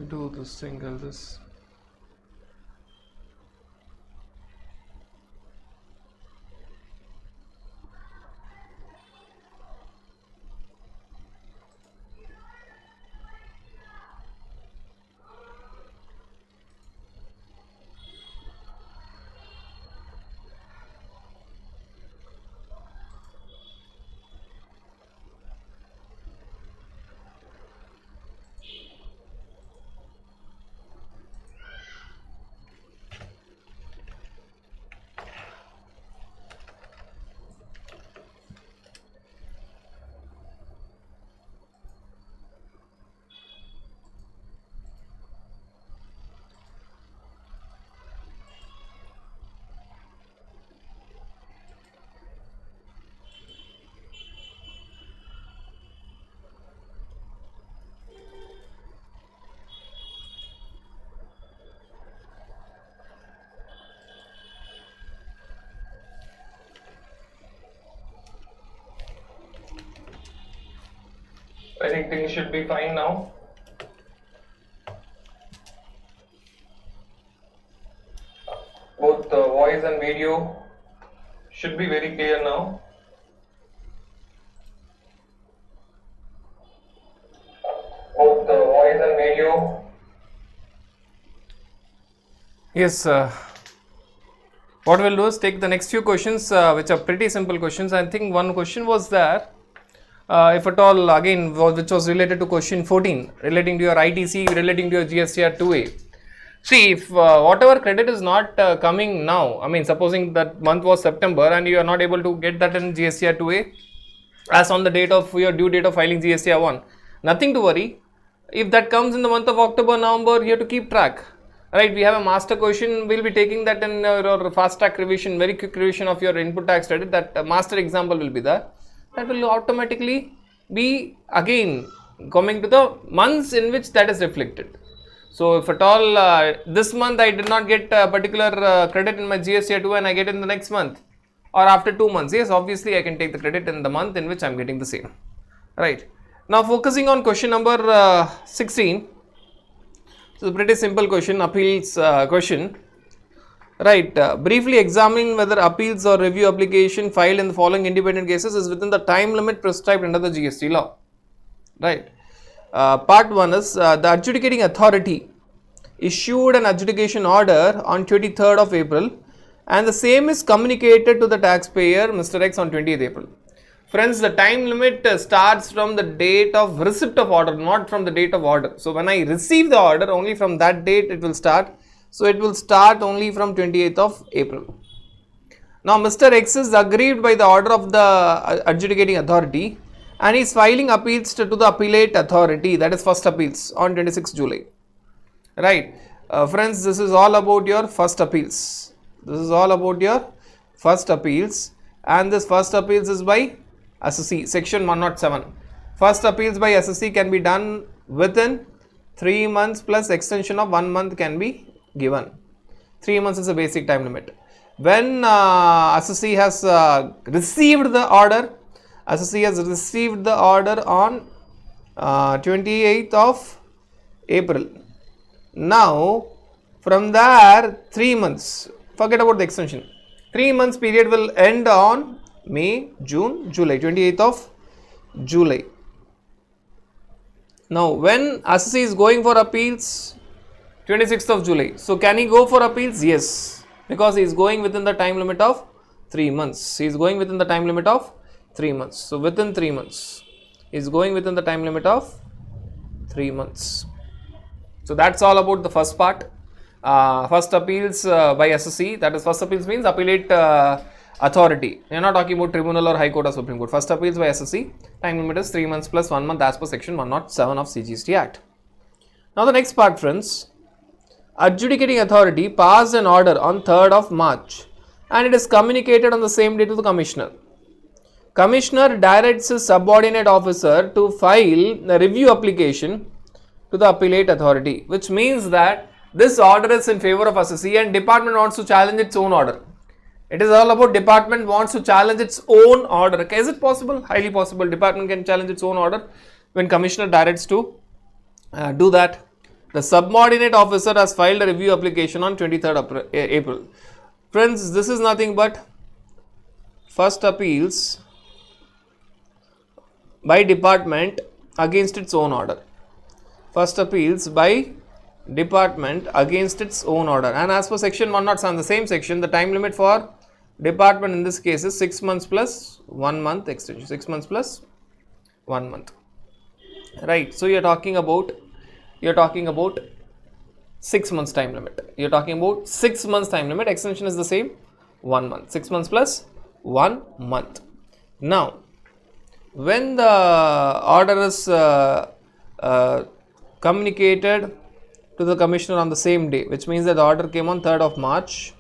do this thing, I'll just I think things should be fine now. Both the voice and video should be very clear now. Both the voice and video. Yes, what we'll do is take the next few questions, which are pretty simple questions. I think one question was there. If at all, again, which was related to question 14, relating to your ITC, relating to your GSTR 2A. See, if whatever credit is not coming now, I mean, supposing that month was September and you are not able to get that in GSTR 2A, as on the date of your due date of filing GSTR 1, nothing to worry. If that comes in the month of October, November, you have to keep track. Right, we have a master question, we'll be taking that in your fast track revision, very quick revision of your input tax credit, that master example will be there. That will automatically be again coming to the months in which that is reflected. So, if at all this month I did not get a particular credit in my GSTR 2 and I get in the next month or after 2 months, yes, obviously I can take the credit in the month in which I am getting the same. Right. Now, focusing on question number 16. So, pretty simple question, appeals question. Right, briefly examining whether appeals or review application filed in the following independent cases is within the time limit prescribed under the GST law. Right, part 1 is the adjudicating authority issued an adjudication order on 23rd of April and the same is communicated to the taxpayer Mr. X on 20th April. Friends, the time limit starts from the date of receipt of order, not from the date of order. So, when I receive the order, only from that date it will start. So, it will start only from 28th of April. Now, Mr. X is aggrieved by the order of the adjudicating authority and he is filing appeals to the appellate authority, that is first appeals, on 26th July. Right. Friends, this is all about your first appeals. This is all about your first appeals and this first appeals is by SSC, section 107. First appeals by SSC can be done within 3 months plus extension of 1 month can be given. 3 months is a basic time limit. When SSC has received the order, SSC has received the order on 28th of April. Now, from there 3 months, forget about the extension. 3 months period will end on May, June, July, 28th of July. Now, when SSC is going for appeals, 26th of July. So, can he go for appeals? Yes, because he is going within the time limit of 3 months. He is going within the time limit of 3 months. So, within 3 months, he is going within the time limit of 3 months. So, that's all about the first part. First appeals by SSC, that is first appeals means appellate authority. We are not talking about tribunal or high court or supreme court. First appeals by SSC, time limit is 3 months plus 1 month as per section 107 of CGST Act. Now, the next part, friends. Adjudicating authority passed an order on 3rd of March and it is communicated on the same day to the Commissioner. Commissioner directs his subordinate officer to file a review application to the appellate authority, which means that this order is in favor of SSC and department wants to challenge its own order. It is all about department wants to challenge its own order. Okay, is it possible? Highly possible. Department can challenge its own order when Commissioner directs to do that. The subordinate officer has filed a review application on 23rd April. Friends, this is nothing but first appeals by department against its own order. First appeals by department against its own order, and as per section 107, the same section, the time limit for department in this case is 6 months plus 1 month extension. 6 months plus 1 month, right? So you're talking about 6 months time limit. You're talking about 6 months time limit. Extension is the same, 1 month. 6 months plus 1 month. Now, when the order is communicated to the commissioner on the same day, which means that the order came on 3rd of March,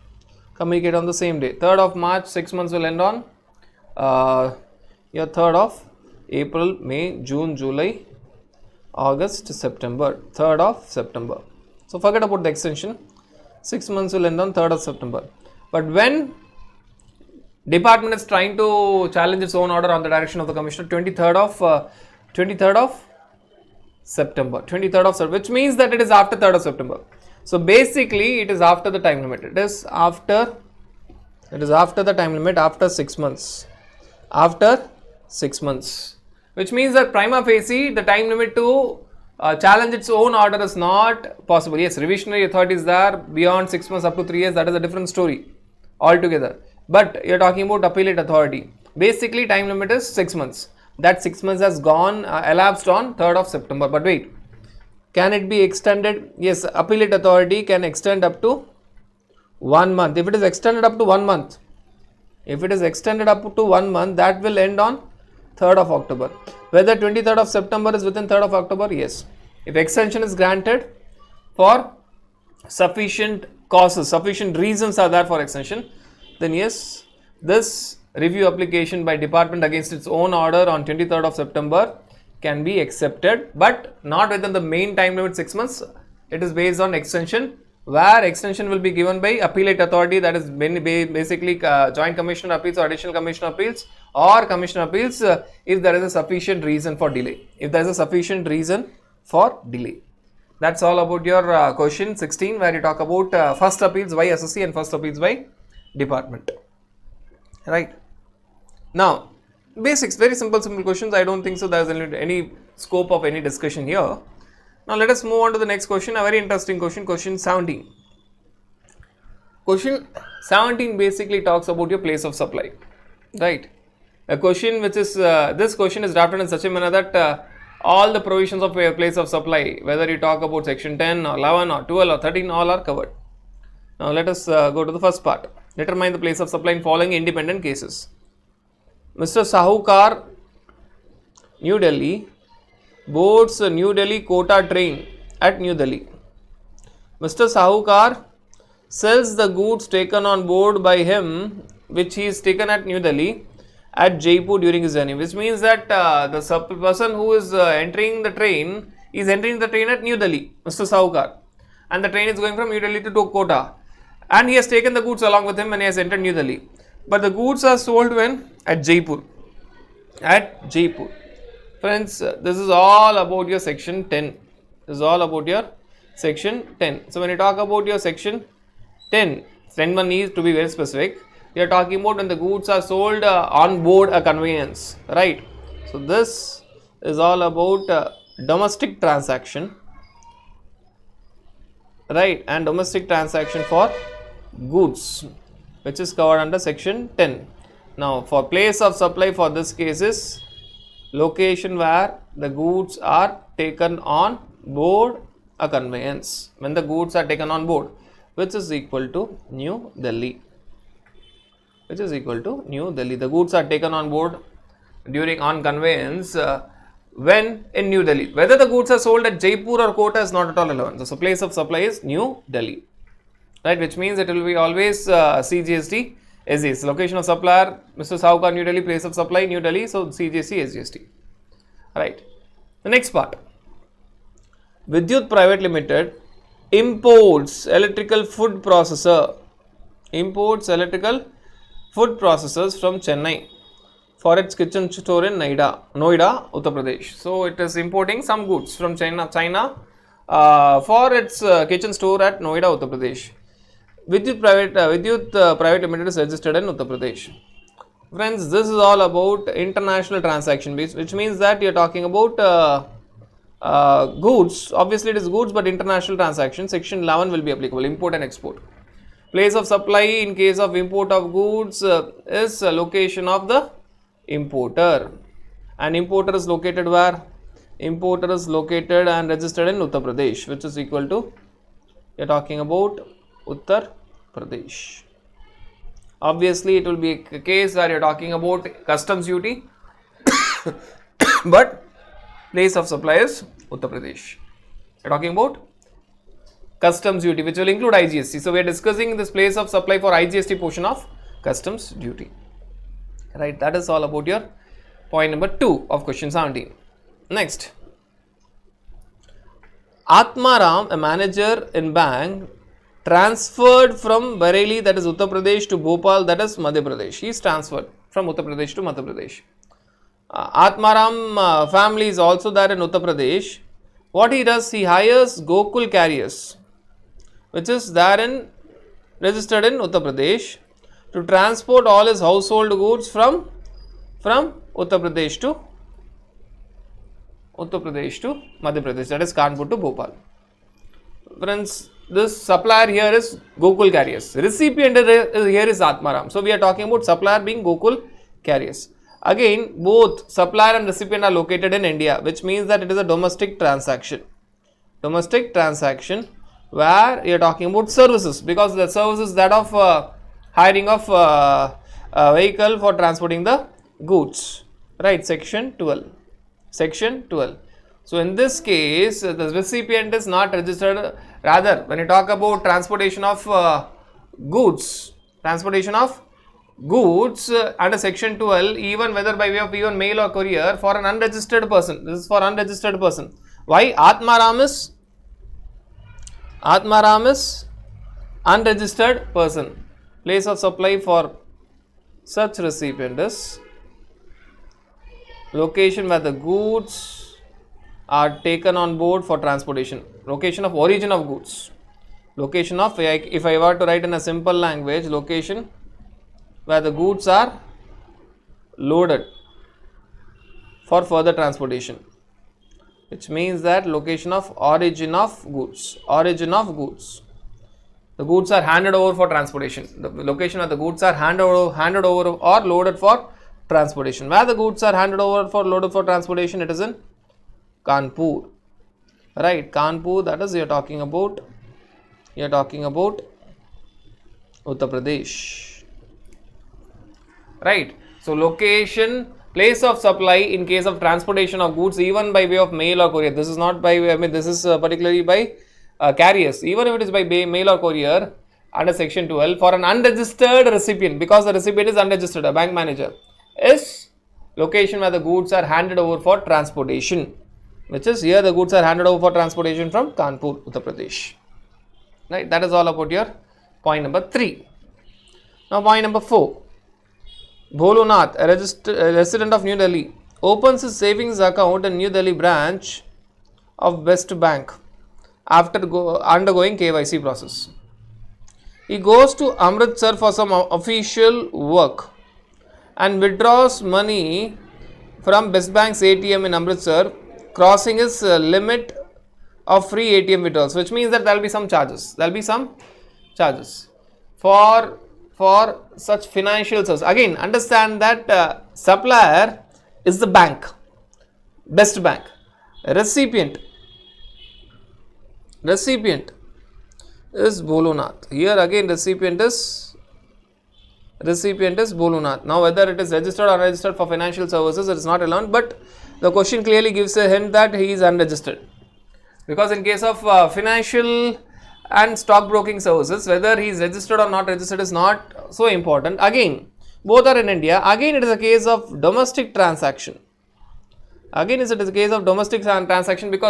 communicated on the same day. 3rd of March, 6 months will end on your 3rd of April, May, June, July, August, September, 3rd of September. So forget about the extension. 6 months will end on 3rd of September. But when department is trying to challenge its own order on the direction of the commissioner, 23rd of September, which means that it is after 3rd of September. So basically it is after the time limit. It is after the time limit, after 6 months. After 6 months. Which means that prima facie the time limit to challenge its own order is not possible. Yes, revisionary authority is there beyond 6 months up to 3 years. That is a different story altogether. But you are talking about appellate authority. Basically time limit is 6 months. That 6 months has gone elapsed on 3rd of September. But wait, can it be extended? Yes, appellate authority can extend up to 1 month. If it is extended up to 1 month, that will end on 3rd of October. Whether 23rd of September is within 3rd of October? Yes. If extension is granted for sufficient causes, sufficient reasons are there for extension, then yes, this review application by department against its own order on 23rd of September can be accepted, but not within the main time limit 6 months. It is based on extension, where extension will be given by appellate authority, that is basically joint commissioner appeals or additional commissioner appeals or commissioner appeals, if there is a sufficient reason for delay. That's all about your question 16, where you talk about first appeals by SSC and first appeals by department. Right. Now, basics, very simple questions. I don't think so there is any scope of any discussion here. Now, let us move on to the next question, a very interesting question, question 17. Question 17 basically talks about your place of supply, right? A question which is, this question is drafted in such a manner that all the provisions of a place of supply, whether you talk about section 10 or 11 or 12 or 13, all are covered. Now, let us go to the first part. Determine the place of supply in following independent cases. Mr. Sahukar, New Delhi, boards New Delhi Kota train at New Delhi. Mr. Sahukar sells the goods taken on board by him, which he is taken at New Delhi, at Jaipur during his journey, which means that the person who is entering the train is entering the train at New Delhi, Mr. Sahukar, and the train is going from New Delhi to Kota, and he has taken the goods along with him and he has entered New Delhi. But the goods are sold when? At Jaipur. At Jaipur. Friends, this is all about your section 10. This is all about your section 10. So when you talk about your section 10, one needs to be very specific. We are talking about when the goods are sold on board a conveyance, right? So this is all about domestic transaction, right? And domestic transaction for goods, which is covered under section 10. Now, for place of supply for this case is location where the goods are taken on board a conveyance. When the goods are taken on board, which is equal to New Delhi. The goods are taken on board on conveyance when in New Delhi. Whether the goods are sold at Jaipur or Kota is not at all relevant. So place of supply is New Delhi, right? Which means it will be always CGST SGST. Location of supplier, Mr. Sahukar, New Delhi. Place of supply, New Delhi. So CGST SGST. Right. The next part. Vidyut Private Limited imports electrical food processor. Food processors from Chennai for its kitchen store in Noida, Uttar Pradesh. So it is importing some goods from China for its kitchen store at Noida, Uttar Pradesh. Vidyut Private Limited is registered in Uttar Pradesh. Friends, this is all about international transaction, which means that you are talking about goods. Obviously, it is goods, but international transaction. Section 11 will be applicable, import and export. Place of supply in case of import of goods is location of the importer. And importer is located where? Importer is located and registered in Uttar Pradesh, which is equal to, you are talking about Uttar Pradesh. Obviously, it will be a case where you are talking about customs duty, but place of supply is Uttar Pradesh. You are talking about customs duty, which will include IGST. So, we are discussing this place of supply for IGST portion of customs duty. Right, that is all about your point number 2 of question 17. Next, Atmaram, a manager in bank, transferred from Bareilly, that is Uttar Pradesh, to Bhopal, that is Madhya Pradesh. He is transferred from Uttar Pradesh to Madhya Pradesh. Atmaram family is also there in Uttar Pradesh. What he does, he hires Gokul carriers, which is there in registered in Uttar Pradesh, to transport all his household goods from Uttar Pradesh to Madhya Pradesh, that is Kanpur to Bhopal. Friends, this supplier here is Gokul carriers. Recipient here is Atmaram. So, we are talking about supplier being Gokul carriers. Again, both supplier and recipient are located in India, which means that it is a domestic transaction. Domestic transaction where you are talking about services, because the service is that of hiring of a vehicle for transporting the goods. Right, section 12. Section 12. So, in this case, the recipient is not registered. Rather, when you talk about transportation of goods under section 12, even whether by way of even mail or courier, for an unregistered person, this is for unregistered person. Why? Atmaram is unregistered person. Place of supply for such recipient is location where the goods are taken on board for transportation. Location of origin of goods. Location of, if I were to write in a simple language, location where the goods are loaded for further transportation, which means that location of origin of goods. Origin of goods. The goods are handed over for transportation. The location where the goods are handed over or loaded for transportation. Where the goods are handed over for loaded for transportation, it is in Kanpur. Right, Kanpur, that is you are talking about Uttar Pradesh. Right. So, location, place of supply in case of transportation of goods, even by way of mail or courier. This is not by, this is particularly by carriers. Even if it is by mail or courier under section 12, for an unregistered recipient, because the recipient is unregistered, a bank manager, is location where the goods are handed over for transportation, which is here the goods are handed over for transportation from Kanpur, Uttar Pradesh. Right. That is all about your point number 3. Now, point number 4. Bholunath, a resident of New Delhi, opens his savings account in New Delhi branch of West Bank after undergoing KYC process. He goes to Amritsar for some official work and withdraws money from West Bank's ATM in Amritsar, crossing his limit of free ATM withdrawals, which means that there will be some charges. There will be some charges for such financial service. Again, understand that supplier is the bank, Best Bank. Recipient is Bholunath. Here again, recipient is Bholunath. Now, whether it is registered or unregistered for financial services, it is not relevant, but the question clearly gives a hint that he is unregistered, because in case of financial and stockbroking services, whether he is registered or not registered is not so important. Again, both are in India. Again, it is a case of domestic transaction. Because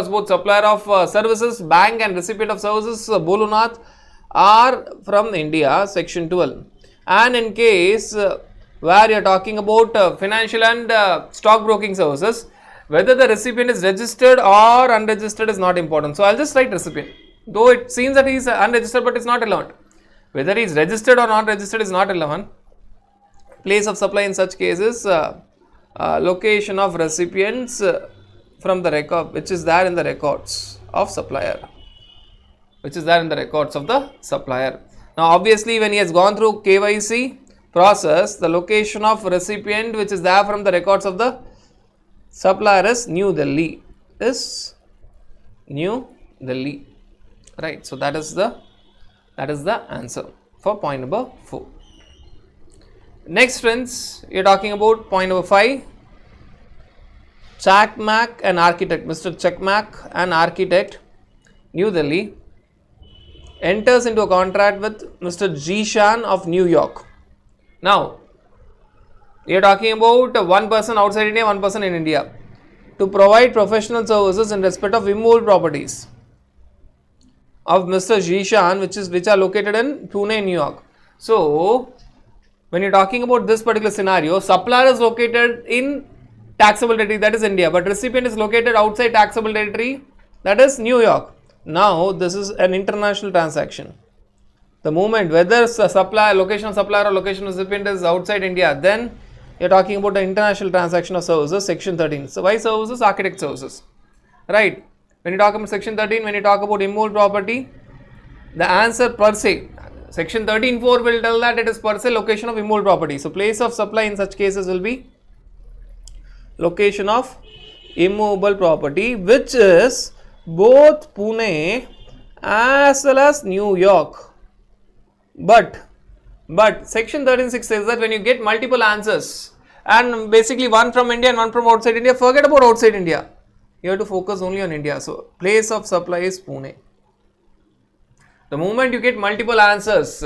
both supplier of services, bank, and recipient of services, Bholunath, are from India, section 12. And in case where you are talking about financial and stockbroking services, Whether the recipient is registered or unregistered is not important. So I'll just write recipient. Though it seems that he is unregistered, but it's not relevant. Whether he is registered or not registered is not relevant. Place of supply in such cases, location of recipients from the record, which is there in the records of supplier. Which is there in the records of the supplier. Now, obviously, when he has gone through KYC process, the location of recipient, which is there from the records of the supplier, is New Delhi. Is New Delhi. Right. So that is the answer for point number 4. Next, friends, you are talking about point number 5. Chakmak, an architect, Mr. Chakmak, an architect, New Delhi, enters into a contract with Mr. Zishan of New York. Now, we are talking about one person outside India, one person in India, to provide professional services in respect of immovable properties of Mr. Zishan, which are located in Pune, New York. So, when you're talking about this particular scenario, supplier is located in taxable territory, that is India, but recipient is located outside taxable territory, that is New York. Now, this is an international transaction. The moment whether supplier, location of supplier or location of recipient is outside India, then you're talking about the international transaction of services, section 13. So, why services? Architect services. Right. When you talk about section 13, when you talk about immovable property, the answer per se, section 13.4 will tell that it is per se location of immovable property. So, place of supply in such cases will be location of immovable property, which is both Pune as well as New York. But section 13.6 says that when you get multiple answers and basically one from India and one from outside India, forget about outside India. You have to focus only on India. So, place of supply is Pune. The moment you get multiple answers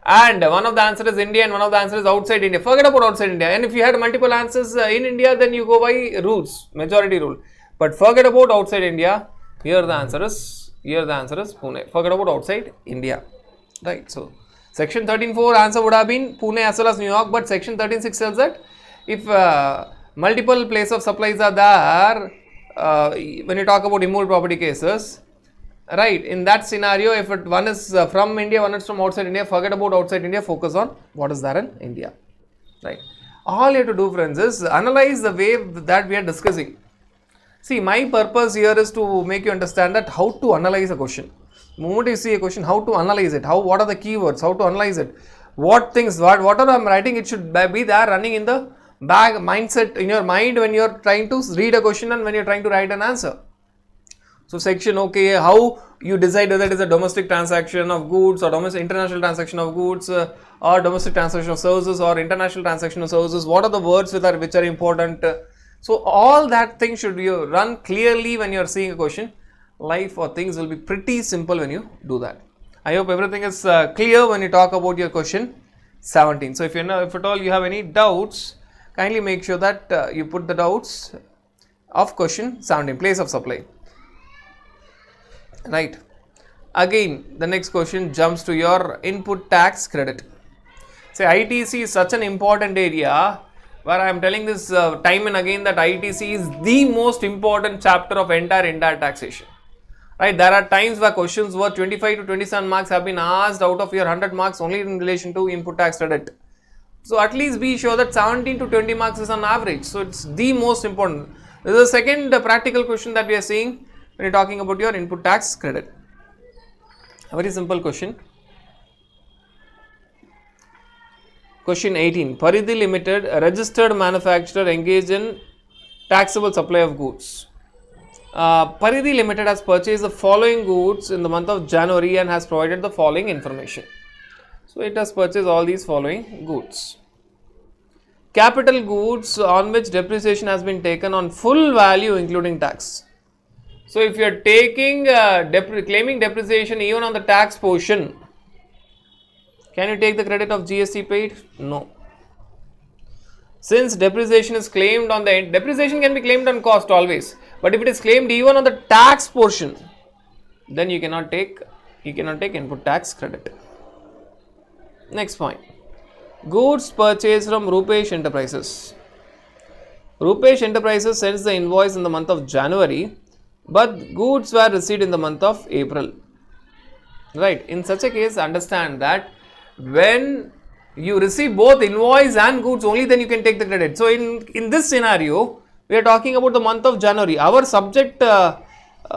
and one of the answers is India and one of the answers is outside India, forget about outside India. And if you had multiple answers in India, then you go by rules, majority rule. But forget about outside India. Here the answer is Pune. Forget about outside India. Right. So, section 13.4 answer would have been Pune as well as New York, but section 13.6 tells that if multiple place of supplies are there, when you talk about immovable property cases, right, in that scenario, if one is from India, one is from outside India, forget about outside India, focus on what is there in India. Right. All you have to do, friends, is analyze the way that we are discussing. See, my purpose here is to make you understand that how to analyze a question. The moment you see a question, how to analyze it, what are the keywords, how to analyze it, whatever I am writing, it should be there running in the back mindset in your mind when you are trying to read a question and when you are trying to write an answer. So, section, okay, how you decide whether it is a domestic transaction of goods or international transaction of goods or domestic transaction of services or international transaction of services, what are the words which are important. So, all that thing should you run clearly when you are seeing a question. Life or things will be pretty simple when you do that. I hope everything is clear when you talk about your question 17. So, if at all you have any doubts, kindly make sure that you put the doubts of question 17, place of supply. Right. Again, the next question jumps to your input tax credit. Say ITC is such an important area where I am telling this time and again that ITC is the most important chapter of entire taxation. Right, there are times where questions worth 25 to 27 marks have been asked out of your 100 marks only in relation to input tax credit. So, at least be sure that 17 to 20 marks is on average. So, it's the most important. This is the second practical question that we are seeing when you're talking about your input tax credit. A very simple question. Question 18. Paridhi Limited, a registered manufacturer engaged in taxable supply of goods. Paridhi Limited has purchased the following goods in the month of January and has provided the following information. So, it has purchased all these following goods. Capital goods on which depreciation has been taken on full value including tax. So, if you are taking claiming depreciation even on the tax portion, can you take the credit of GST paid? No. Since depreciation is claimed on the depreciation can be claimed on cost always, but if it is claimed even on the tax portion, then you cannot take input tax credit. Next point. Goods purchased from Rupesh Enterprises. Rupesh Enterprises sends the invoice in the month of January, but goods were received in the month of April. Right. In such a case, understand that when you receive both invoice and goods, only then you can take the credit. So in this scenario, we are talking about the month of January. Our subject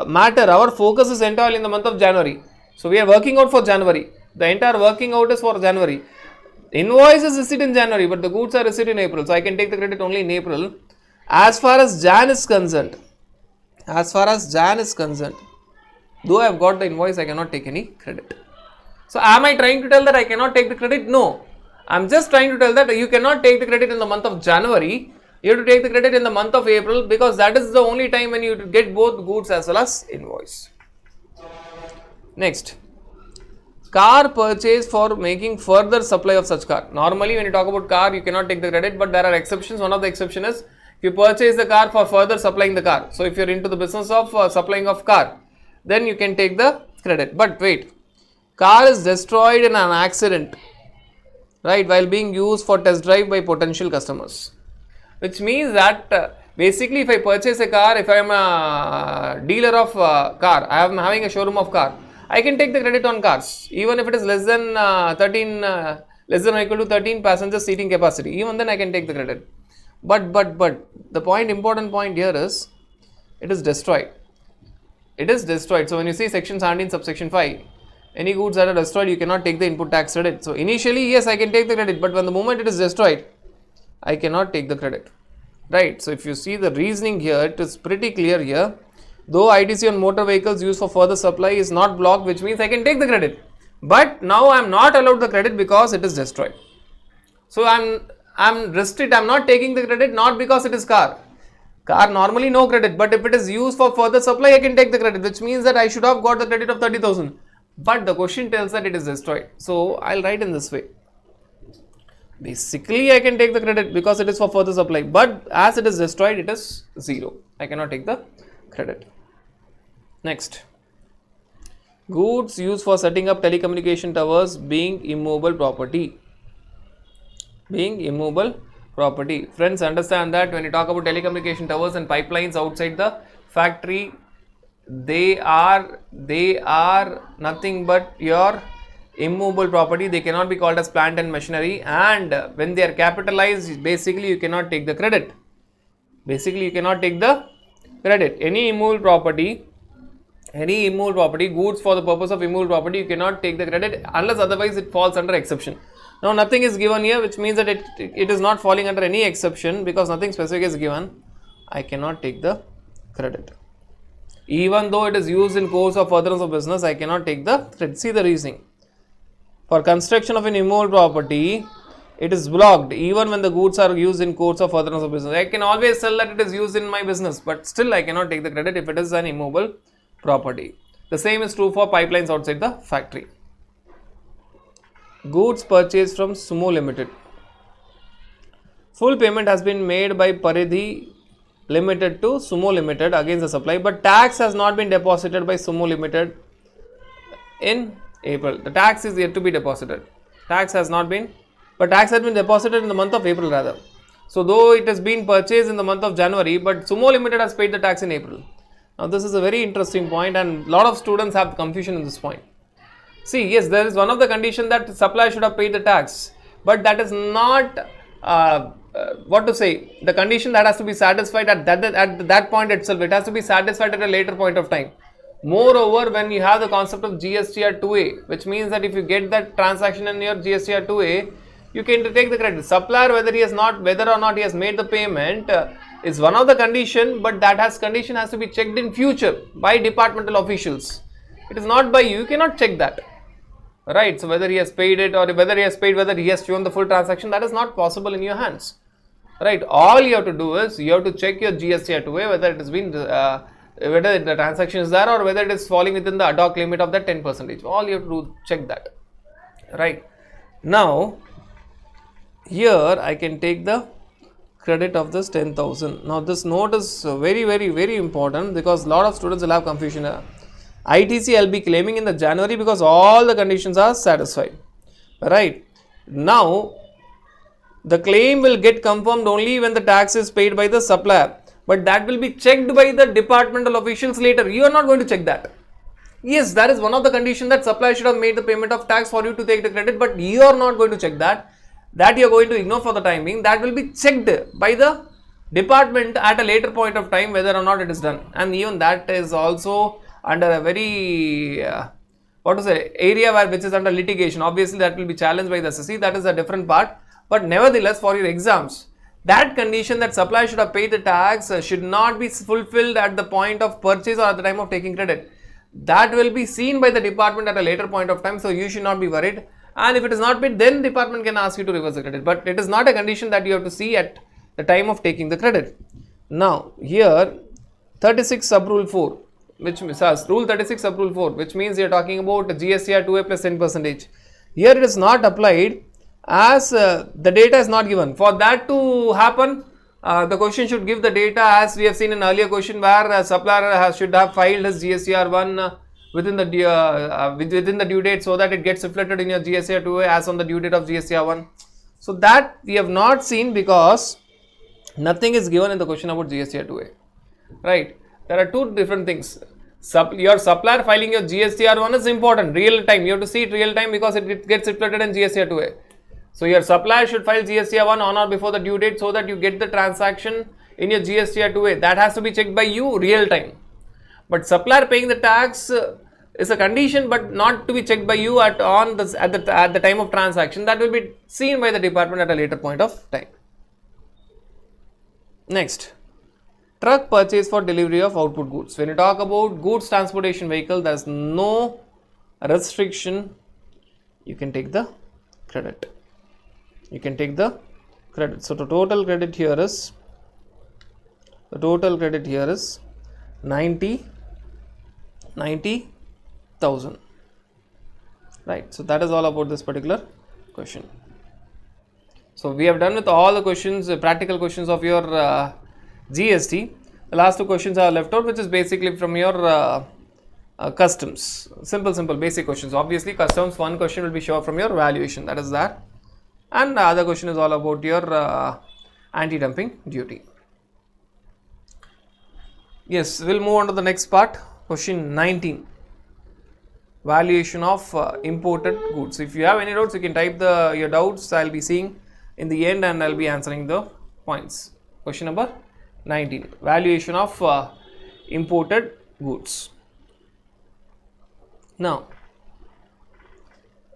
matter, our focus is entirely in the month of January. So we are working out for January. The entire working out is for January. Invoice is received in January, but the goods are received in April. So I can take the credit only in April. As far as Jan is concerned, though I have got the invoice, I cannot take any credit. So am I trying to tell that I cannot take the credit? No. I am just trying to tell that you cannot take the credit in the month of January. You have to take the credit in the month of April, because that is the only time when you get both goods as well as invoice. Next. Car purchase for making further supply of such car. Normally when you talk about car, you cannot take the credit, but there are exceptions. One of the exceptions is you purchase the car for further supplying the car. So if you are into the business of supplying of car, then you can take the credit. But wait, car is destroyed in an accident, right, while being used for test drive by potential customers, which means that basically if I purchase a car, if I am a dealer of car, I am having a showroom of car, I can take the credit on cars, even if it is less than less than or equal to 13 passenger seating capacity, even then I can take the credit. But the important point here is, it is destroyed. It is destroyed. So when you see section 17 subsection 5, any goods that are destroyed, you cannot take the input tax credit. So initially, yes, I can take the credit, but when the moment it is destroyed, I cannot take the credit. Right. So if you see the reasoning here, it is pretty clear here. Though ITC on motor vehicles used for further supply is not blocked, which means I can take the credit. But now I am not allowed the credit because it is destroyed. So I am restricted. I am not taking the credit, not because it is car. Car normally no credit, but if it is used for further supply, I can take the credit, which means that I should have got the credit of 30,000. But the question tells that it is destroyed. So I'll write in this way. Basically, I can take the credit because it is for further supply, but as it is destroyed, it is 0. I cannot take the credit. Next. Goods used for setting up telecommunication towers being immovable property. Friends, understand that when you talk about telecommunication towers and pipelines outside the factory, they are nothing but your immovable property. They cannot be called as plant and machinery, and when they are capitalized, basically you cannot take the credit. Any immovable property, goods for the purpose of immovable property, you cannot take the credit unless otherwise it falls under exception. Now nothing is given here, which means that it is not falling under any exception because nothing specific is given. I cannot take the credit. Even though it is used in course of furtherance of business, I cannot take the credit. See the reasoning. For construction of an immovable property, it is blocked even when the goods are used in course of furtherance of business. I can always sell that it is used in my business, but still I cannot take the credit if it is an immovable property. The same is true for pipelines outside the factory. Goods purchased from Sumo Limited. Full payment has been made by Paridhi Limited to Sumo Limited against the supply, but tax has not been deposited by Sumo Limited in April. The tax is yet to be deposited. Tax has been deposited in the month of April rather. So though it has been purchased in the month of January, but Sumo Limited has paid the tax in April. Now this is a very interesting point, and a lot of students have confusion in this point. See, yes, there is one of the condition that supplier should have paid the tax, but that is not the condition that has to be satisfied at that point itself. It has to be satisfied at a later point of time. Moreover, when you have the concept of GSTR 2A, which means that if you get that transaction in your GSTR 2A, you can take the credit. Supplier, whether or not he has made the payment is one of the condition, but that condition has to be checked in future by departmental officials. It is not by you. You cannot check that. Right, so whether he has paid it or whether he has shown the full transaction, that is not possible in your hands. Right, all you have to do is you have to check your GSTR 2A whether it has been whether the transaction is there or whether it is falling within the ad hoc limit of that 10%. All you have to do, check that. Right, now here I can take the credit of this 10,000. Now this note is very important because a lot of students will have confusion here. ITC I'll be claiming in the January because all the conditions are satisfied. Right. Now The claim will get confirmed only when the tax is paid by the supplier, but that will be checked by the departmental officials later. You are not going to check that. Yes, that is one of the conditions, that supplier should have made the payment of tax for you to take the credit, but you are not going to check that. That you are going to ignore for the time being. That will be checked by the department at a later point of time whether or not it is done, and even that is also under a very area which is under litigation. Obviously that will be challenged by the SSC. That is a different part, but nevertheless for your exams, that condition that supplier should have paid the tax should not be fulfilled at the point of purchase or at the time of taking credit. That will be seen by the department at a later point of time, so you should not be worried. And if it is not paid, then department can ask you to reverse the credit, but it is not a condition that you have to see at the time of taking the credit. Now here 36 sub rule 4, which says rule 36 sub rule 4, which means you are talking about GSTR 2A plus 10%. Here it is not applied as the data is not given. For that to happen, the question should give the data, as we have seen in earlier question, where supplier should have filed his GSTR 1 within the due date, so that it gets reflected in your GSTR 2A as on the due date of GSTR 1. So that we have not seen because nothing is given in the question about GSTR 2A, right? There are two different things. Your supplier filing your GSTR 1 is important, real time. You have to see it real time because it gets reflected in GSTR 2A. So your supplier should file GSTR 1 on or before the due date, so that you get the transaction in your GSTR 2A. That has to be checked by you real time. But supplier paying the tax is a condition, but not to be checked by you at the time of transaction. That will be seen by the department at a later point of time. Next, truck purchase for delivery of output goods. When you talk about goods transportation vehicle, there is no restriction. You can take the credit. You can take the credit. So the total credit here is 90,000. Right. So that is all about this particular question. So we have done with all the questions, practical questions of your GST. The last two questions are left out, which is basically from your customs. Simple basic questions. Obviously customs, one question will be sure from your valuation, that is that. And the other question is all about your anti-dumping duty. Yes, we'll move on to the next part. Question 19. Valuation of imported goods. If you have any doubts, you can type your doubts. I'll be seeing in the end and I'll be answering the points. Question number 19. Valuation of imported goods. Now,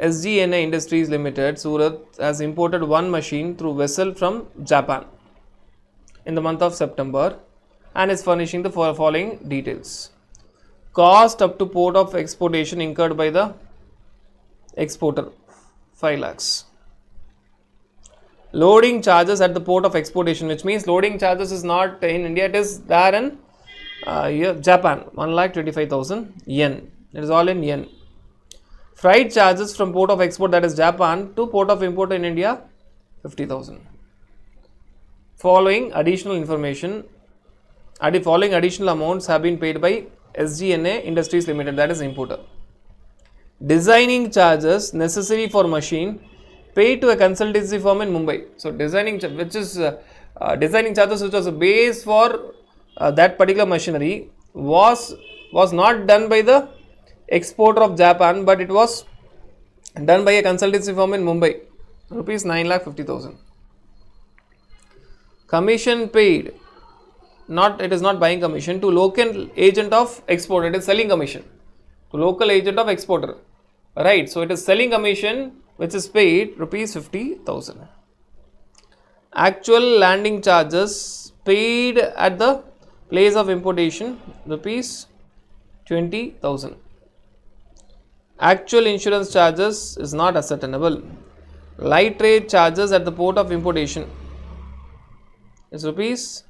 SGNA Industries Limited, Surat, has imported one machine through vessel from Japan in the month of September and is furnishing the following details. Cost up to port of exportation incurred by the exporter, 5 lakhs. Loading charges at the port of exportation, which means loading charges is not in India, it is there in Japan, 1,25,000 yen. It is all in yen. Freight charges from port of export, that is Japan, to port of import in India, 50,000. Following additional information, following additional amounts have been paid by SGNA Industries Limited, that is importer. Designing charges necessary for machine paid to a consultancy firm in Mumbai. So designing charges, which was a base for that particular machinery, was not done by the exporter of Japan, but it was done by a consultancy firm in Mumbai, rupees 9,50,000. Commission paid, it is not buying commission, to local agent of exporter, it is selling commission to local agent of exporter, right? So it is selling commission which is paid rupees 50,000. Actual landing charges paid at the place of importation, rupees 20,000. Actual insurance charges is not ascertainable. Light rate charges at the port of importation is rupees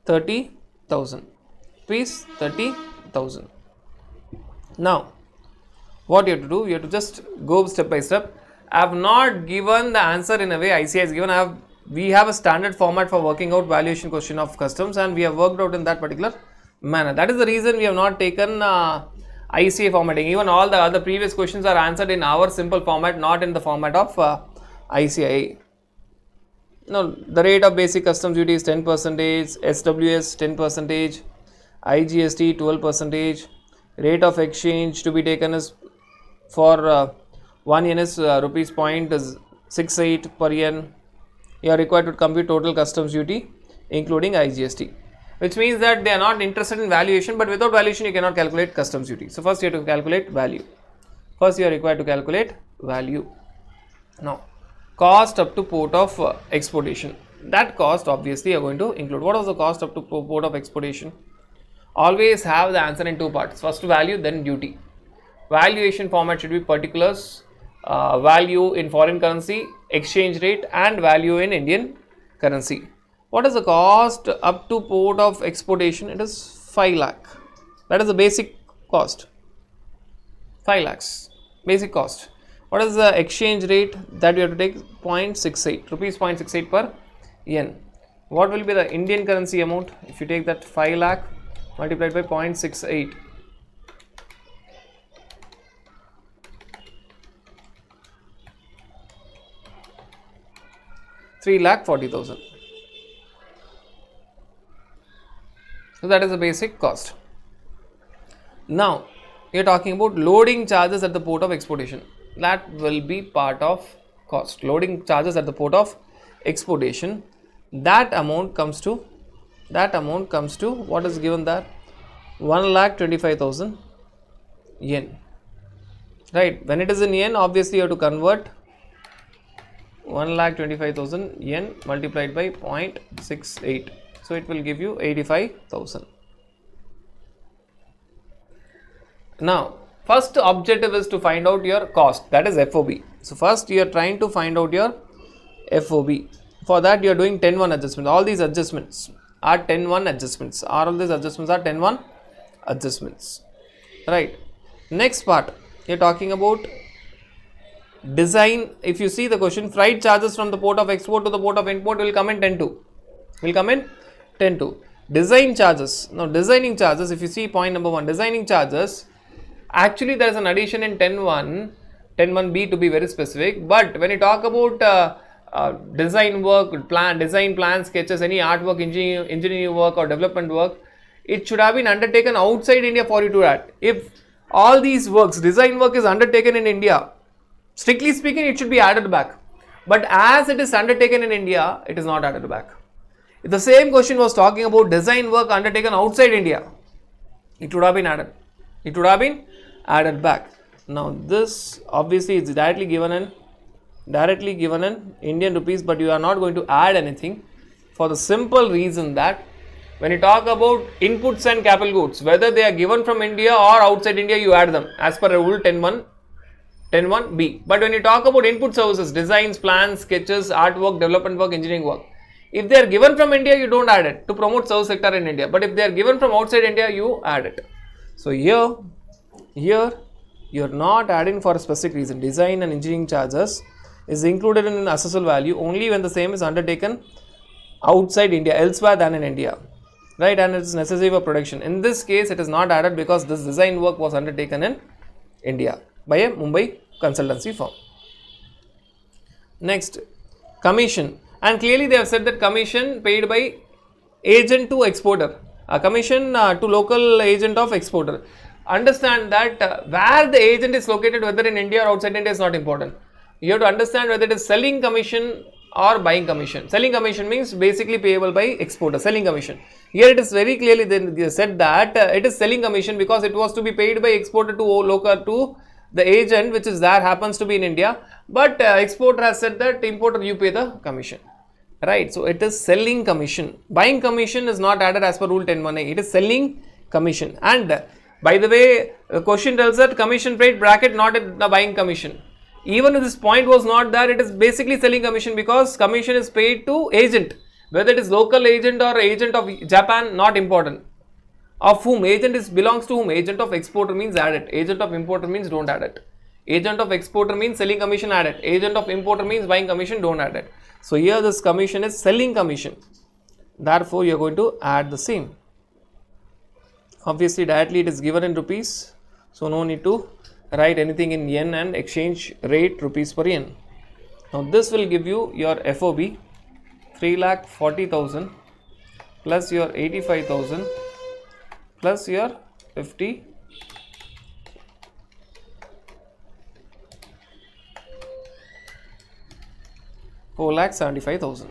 30,000. Rupees 30,000. Now, what you have to do? You have to just go step by step. I have not given the answer in a way ICAI has given. We have a standard format for working out valuation question of customs, and we have worked out in that particular manner. That is the reason we have not taken ICAI formatting. Even all the other previous questions are answered in our simple format, not in the format of ICAI. Now the rate of basic customs duty is 10%, SWS 10%, IGST 12%. Rate of exchange to be taken is for 1 yen is rupees 0.68 per yen. You are required to compute total customs duty including IGST, which means that they are not interested in valuation, but without valuation you cannot calculate customs duty. So first you have to calculate value. First you are required to calculate value. Now cost up to port of exportation. That cost obviously you are going to include. What was the cost up to port of exportation? Always have the answer in two parts. First value, then duty. Valuation format should be particulars, value in foreign currency, exchange rate, and value in Indian currency. What is the cost up to port of exportation? It is 5 lakh. That is the basic cost. 5 lakhs. Basic cost. What is the exchange rate that you have to take? 0.68 rupees, 0.68 per yen. What will be the Indian currency amount if you take that 5 lakh multiplied by 0.68? 3,40,000. So that is the basic cost. Now you are talking about loading charges at the port of exportation. That will be part of cost. Loading charges at the port of exportation. That amount comes to what is given there? 1,25,000 yen. Right. When it is in yen, obviously you have to convert 1,25,000 yen multiplied by 0.68. So it will give you 85,000. Now first objective is to find out your cost, that is FOB. So first you are trying to find out your FOB. For that you are doing 10-1 adjustment. All these adjustments are 10-1 adjustments. All these adjustments are 10-1 adjustments. Right. Next part you are talking about design. If you see the question, freight charges from the port of export to the port of import will come in 10-2. Will come in 10-2. Design charges. Now designing charges, if you see point number 1, designing charges, actually there is an addition in 10-1, 10-1B to be very specific. But when you talk about design work, design plan sketches, any artwork, engineering work or development work, it should have been undertaken outside India for you to add. If all these works, design work is undertaken in India, strictly speaking it should be added back. But as it is undertaken in India, it is not added back. If the same question was talking about design work undertaken outside India, it would have been added. It would have been added back. Now this obviously is directly given in Indian rupees, but you are not going to add anything for the simple reason that when you talk about inputs and capital goods, whether they are given from India or outside India, you add them as per rule 10-1B. But when you talk about input services, designs, plans, sketches, artwork, development work, engineering work, if they are given from India, you don't add it to promote service sector in India. But if they are given from outside India, you add it. So here you are not adding for a specific reason. Design and engineering charges is included in an assessable value only when the same is undertaken outside India, elsewhere than in India, right? And it is necessary for production. In this case, it is not added because this design work was undertaken in India by a Mumbai consultancy firm. Next, commission. And clearly they have said that commission paid by agent to exporter, a commission to local agent of exporter. Understand that where the agent is located, whether in India or outside India, is not important. You have to understand whether it is selling commission or buying commission. Selling commission means basically payable by exporter, selling commission. Here it is very clearly they said that it is selling commission because it was to be paid by exporter to local to the agent which is there, happens to be in India, but exporter has said that importer you pay the commission, right? So it is selling commission. Buying commission is not added as per rule 10-1A. It is selling commission. And by the way, the question tells that commission paid bracket not in the buying commission. Even if this point was not there, it is basically selling commission because commission is paid to agent, whether it is local agent or agent of Japan, not important. Of whom agent is belongs to whom. Agent of exporter means add it. Agent of importer means don't add it. Agent of exporter means selling commission, add it. Agent of importer means buying commission, don't add it. So here this commission is selling commission. Therefore you are going to add the same. Obviously directly it is given in rupees, so no need to write anything in yen and exchange rate rupees per yen. Now this will give you your FOB. 3,40,000 plus your 85,000 plus your 50 4,75,000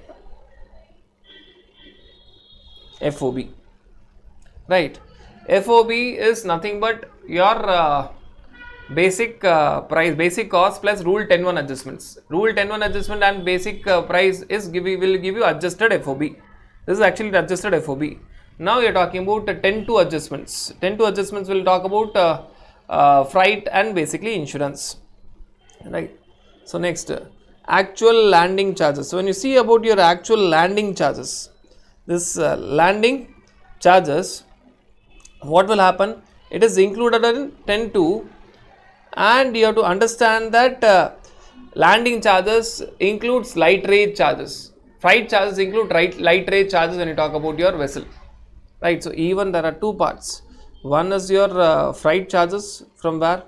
FOB, right? FOB is nothing but your basic price, basic cost plus Rule 10(1) adjustments. Rule 10(1) adjustment and basic price is will give you adjusted FOB. This is actually the adjusted FOB. Now you are talking about 10(2) adjustments. 10(2) adjustments will talk about freight and basically insurance, right? So next, actual landing charges. So when you see about your actual landing charges, this landing charges, what will happen? It is included in 10(2), and you have to understand that landing charges includes light rate charges. Freight charges include light rate charges when you talk about your vessel, right? So even there are two parts. One is your freight charges from where?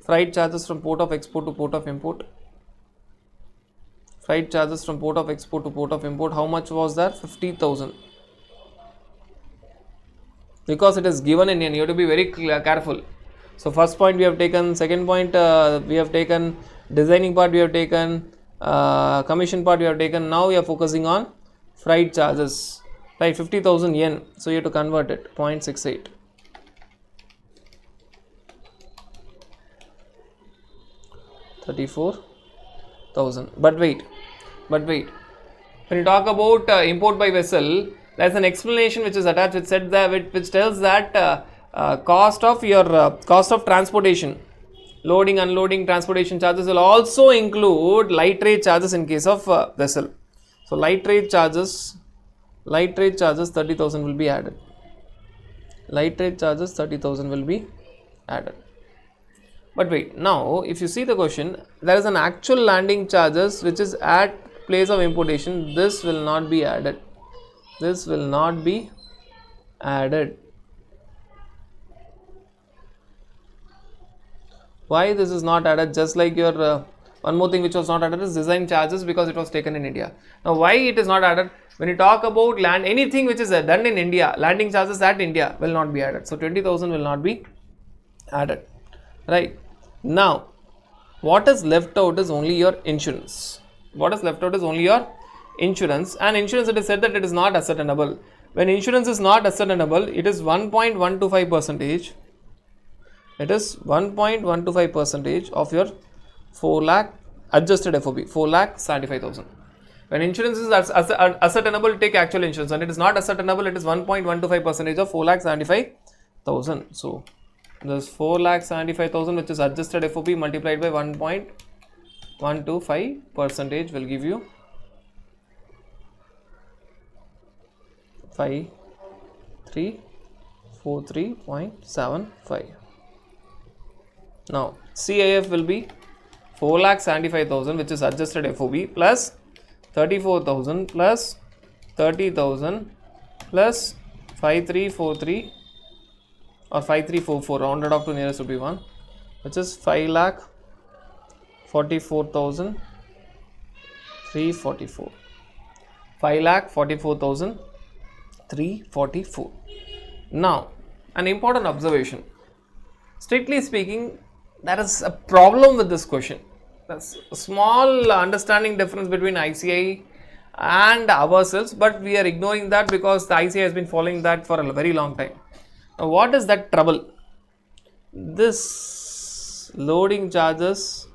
Freight charges from port of export to port of import. Freight charges from port of export to port of import. How much was there? 50,000. Because it is given in, you have to be very careful. So first point we have taken, second point we have taken, designing part we have taken, commission part we have taken. Now we are focusing on freight charges, right? 50,000 yen. So you have to convert it, 0.68. $34,000. But wait. When you talk about import by vessel, there is an explanation which is attached, which said that, which tells that cost of your cost of transportation, loading, unloading, transportation charges will also include light rate charges in case of vessel. So light rate charges 30,000 will be added. Light rate charges 30,000 will be added. But wait, now if you see the question, there is an actual landing charges which is at place of importation. This will not be added. This will not be added. Why this is not added? Just like your one more thing which was not added is design charges, because it was taken in India. Now why it is not added? When you talk about land, anything which is done in India, landing charges at India will not be added. So 20,000 will not be added, right? Now what is left out is only your insurance. What is left out is only your insurance, and insurance, it is said that it is not ascertainable. When insurance is not ascertainable, it is 1.125%. It is 1.125% of your 4 lakh adjusted FOB, 4,75,000. When insurance is ascertainable, take actual insurance, and it is not ascertainable, it is 1.125% of 4,75,000. So this 4,75,000 which is adjusted FOB multiplied by 1.125% will give you 5343.75. Now CIF will be 4,75,000 which is adjusted FOB plus 34,000 plus 30,000 plus 5343 or 5344, rounded off to nearest would be 1, which is 5,44,344. 5,44,344. Now an important observation. Strictly speaking, there is a problem with this question. That's a small understanding difference between ICAI and ourselves, but we are ignoring that because the ICAI has been following that for a very long time. Now what is that trouble? This loading charges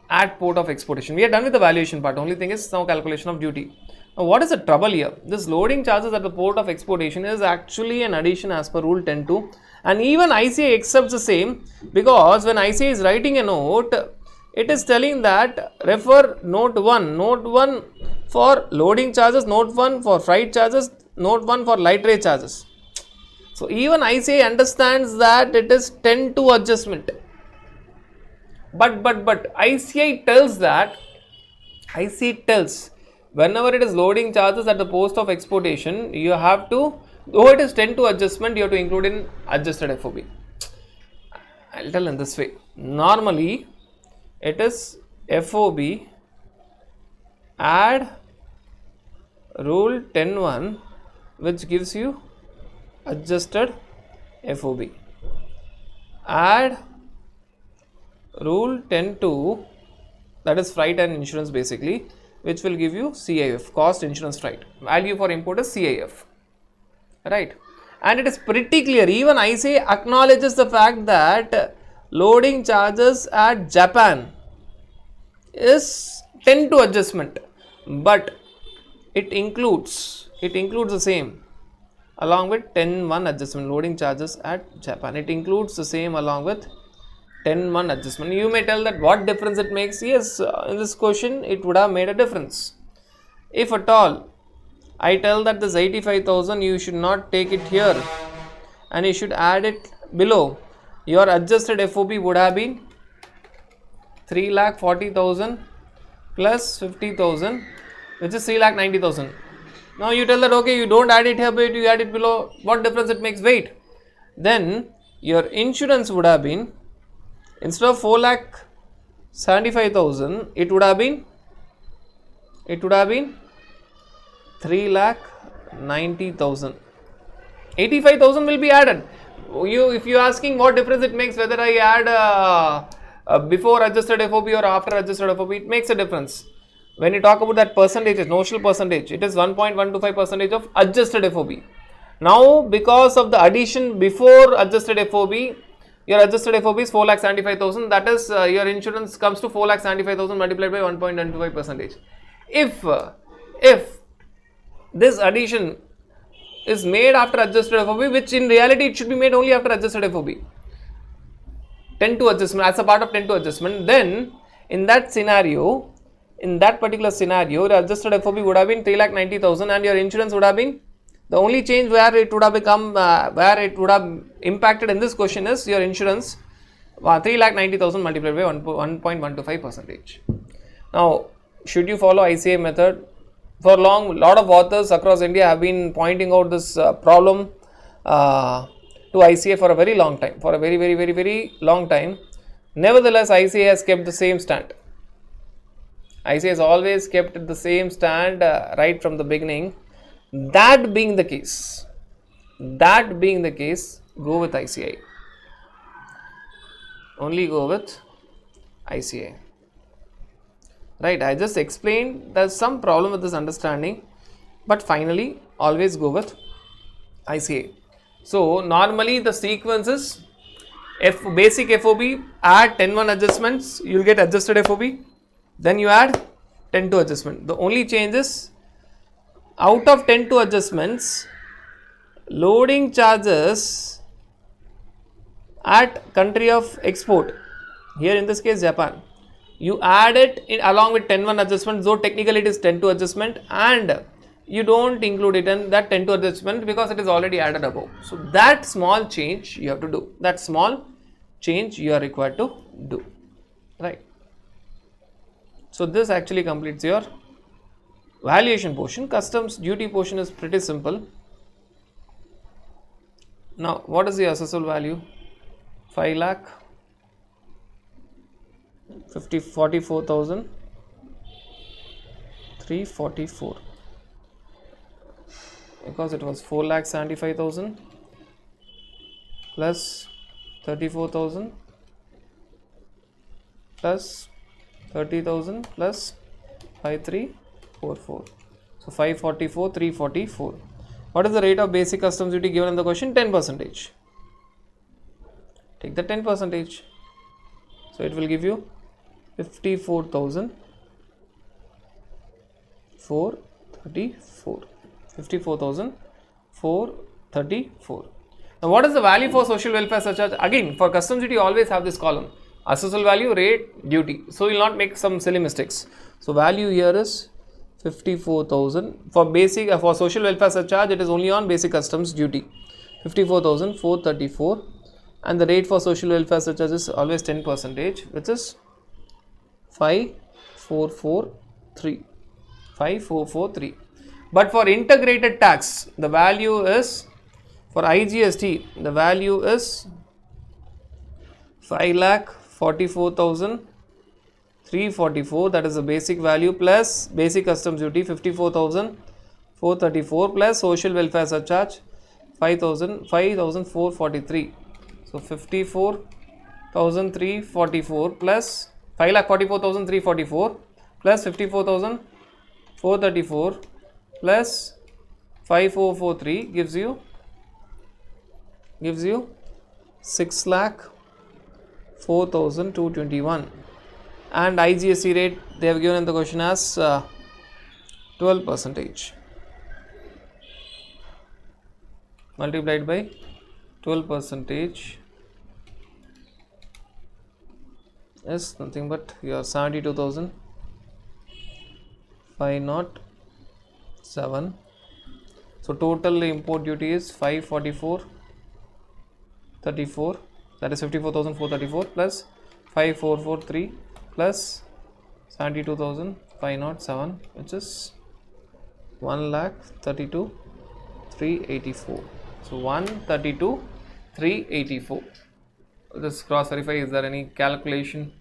at port of exportation. We are done with the valuation part. Only thing is now calculation of duty. Now what is the trouble here? This loading charges at the port of exportation is actually an addition as per rule 10(2), and even ICAI accepts the same, because when ICAI is writing a note, it is telling that refer note 1 for loading charges, note 1 for freight charges, note 1 for light rate charges. So even ICAI understands that it is 10(2) adjustment, but ICAI tells that, ICAI tells whenever it is loading charges at the post of exportation, you have to, though it is 10(2) adjustment, you have to include in adjusted FOB. I will tell in this way. Normally it is FOB add rule 10(1) which gives you adjusted FOB. Add rule 10(2), that is freight and insurance basically, which will give you CIF, cost, insurance, freight. Value for import is CIF, right? And it is pretty clear, even ICA acknowledges the fact that loading charges at Japan is 10(2) adjustment, but it includes the same along with 10(1) adjustment. Loading charges at Japan, it includes the same along with 10(1) adjustment. You may tell that what difference it makes. Yes, in this question it would have made a difference. If at all I tell that this 85,000 you should not take it here and you should add it below, your adjusted FOB would have been 3,40,000 plus 50,000, which is 3,90,000. Now you tell that okay, you don't add it here but you add it below, what difference it makes? Wait, then your insurance would have been, instead of 4,75,000, it would have been 3,90,000. 85,000 will be added. If you are asking what difference it makes whether I add before adjusted FOB or after adjusted FOB, it makes a difference. When you talk about that percentage, notional percentage, it is 1.125% of adjusted FOB. Now because of the addition before adjusted FOB, your adjusted FOB is 4,75,000, that is your insurance comes to 4,75,000 multiplied by 1.125%. If this addition is made after adjusted FOB, which in reality it should be made only after adjusted FOB, 10(2) adjustment, as a part of 10(2) adjustment, then in that scenario, in that particular scenario, the adjusted FOB would have been 3,90,000 and your insurance would have been, the only change where it would have become, where it would have impacted in this question is your insurance 3,90,000 multiplied by 1.125%. Now, should you follow ICA method? For lot of authors across India have been pointing out this problem to ICA for a very long time, for a very long time. Nevertheless, ICA has kept the same stand. ICA has always kept the same stand right from the beginning. That being the case, go with ICA. Only go with ICA. Right, I just explained there's some problem with this understanding, but finally always go with ICA. So normally the sequence is basic FOB, add 10(1) adjustments, you will get adjusted FOB, then you add 10(2) adjustment. The only change is out of 10(2) adjustments, loading charges at country of export, here in this case Japan, you add it along with 10(1) adjustment, though technically it is 10(2) adjustment, and you don't include it in that 10(2) adjustment because it is already added above. So that small change you have to do, that small change you are required to do, right? So this actually completes your valuation portion. Customs duty portion is pretty simple. Now what is the assessable value? 5,44,344, because it was 4,75,000 plus 34,000 plus 30,000 plus 5,344. So 544,344. What is the rate of basic customs duty given in the question? 10%. Take the 10%. So it will give you 54,434. 54,434. Now what is the value for social welfare surcharge? Again, for customs duty always have this column, assessable value, rate, duty. So you will not make some silly mistakes. So value here is 54,000. For basic, for social welfare surcharge, it is only on basic customs duty, 54,434, and the rate for social welfare surcharge is always 10%, which is 5,443. But for integrated tax, the value is, for IGST, the value is 5,44,344. That is the basic value plus basic customs duty 54,443. 434 plus social welfare surcharge 5443. So 54,344 plus 5,44,344 plus 54,434 plus 5443 gives you 6,04,221, and IGST rate they have given in the question as 12%, multiplied by 12% is nothing but your 72,507. So total import duty is 544.34, that is 54,434 plus 5443 plus 72,507, which is 1,32,384. So 132,384. Let's cross verify, is there any calculation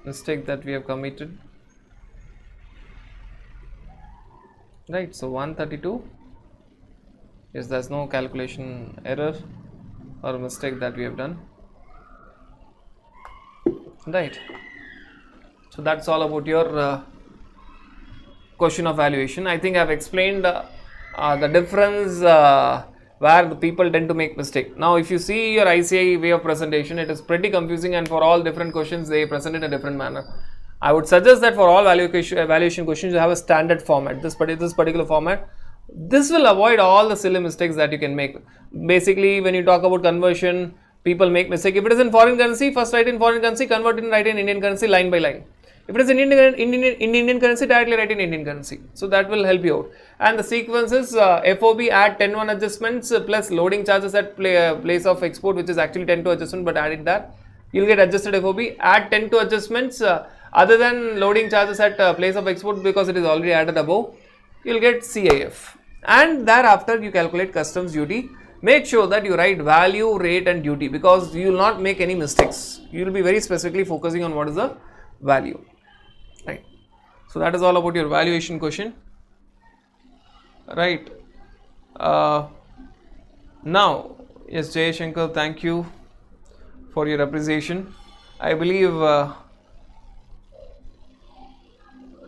mistake that we have committed? Right, so 132, yes, there's no calculation error or mistake that we have done. Right, so that's all about your question of valuation. I think I've explained the difference where the people tend to make mistake. Now if you see your ICI way of presentation, it is pretty confusing, and for all different questions they present in a different manner. I would suggest that for all evaluation questions you have a standard format, this particular format. This will avoid all the silly mistakes that you can make. Basically, when you talk about conversion, people make mistake. If it is in foreign currency, first write in foreign currency, convert it and write in Indian currency line by line. If it is in Indian currency, directly write in Indian currency. So that will help you out. And the sequence is FOB add 10-1 adjustments plus loading charges at place of export, which is actually 10-2 adjustment, but add it that. You'll get adjusted FOB, add 10-2 adjustments other than loading charges at place of export, because it is already added above. You'll get CIF. And thereafter you calculate customs duty. Make sure that you write value, rate and duty, because you will not make any mistakes. You will be very specifically focusing on what is the value. Right. So that is all about your valuation question. Right. Now, yes, Jay Shankar, thank you for your appreciation. I believe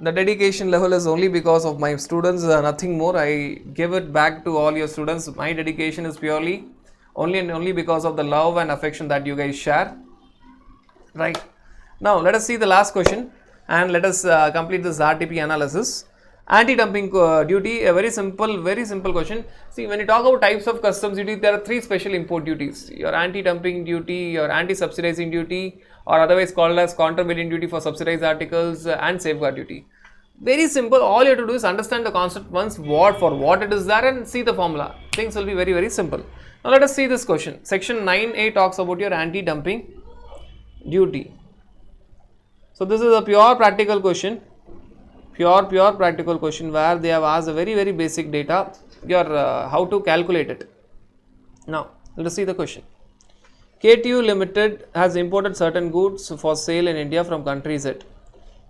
the dedication level is only because of my students, nothing more. I give it back to all your students. My dedication is purely only and only because of the love and affection that you guys share. Right. Now let us see the last question and let us complete this RTP analysis. Anti-dumping duty, a very simple question. See, when you talk about types of customs duty, there are three special import duties: your anti-dumping duty, your anti-subsidizing duty, or otherwise called as countervailing duty for subsidized articles, and safeguard duty. Very simple. All you have to do is understand the concept once, for what it is there, and see the formula. Things will be very, very simple. Now let us see this question. Section 9A talks about your anti-dumping duty. So this is a pure practical question. Pure practical question where they have asked a very, very basic data, your how to calculate it. Now let us see the question. KTU Limited has imported certain goods for sale in India from country Z,